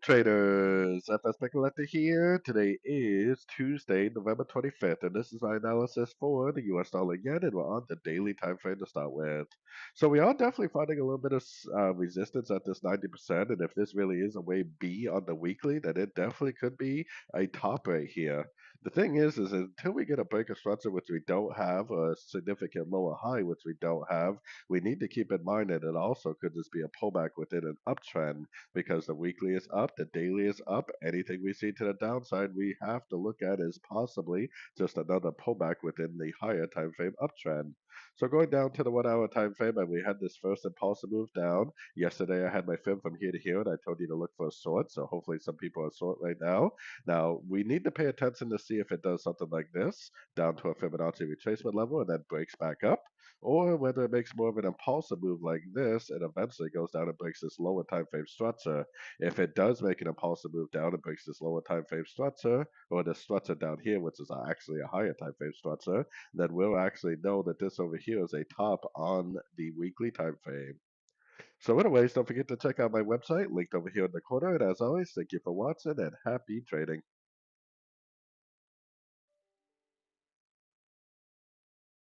Traders, FX Pip Collector here. Today is Tuesday, November 25th, and this is our analysis for the US dollar yen, and we're on the daily time frame to start with. So we are definitely finding a little bit of resistance at this 90%, and if this really is a way B on the weekly, then it definitely could be a top right here. The thing is until we get a break of structure, which we don't have, a significant lower high, which we don't have, we need to keep in mind that it also could just be a pullback within an uptrend because the weekly is up, the daily is up. Anything we see to the downside, we have to look at as possibly just another pullback within the higher time frame uptrend. So going down to the 1 hour time frame, and we had this first impulsive move down. Yesterday, I had my fib from here to here, and I told you to look for a short. So hopefully, some people are short right now. Now we need to pay attention to see if it does something like this down to a Fibonacci retracement level and then breaks back up, or whether it makes more of an impulsive move like this and eventually goes down and breaks this lower time frame structure. If it does make an impulsive move down and breaks this lower time frame structure, or the structure down here, which is actually a higher time frame structure, then we'll actually know that this over here is a top on the weekly time frame. So anyways, don't forget to check out my website linked over here in the corner. And as always, thank you for watching and happy trading.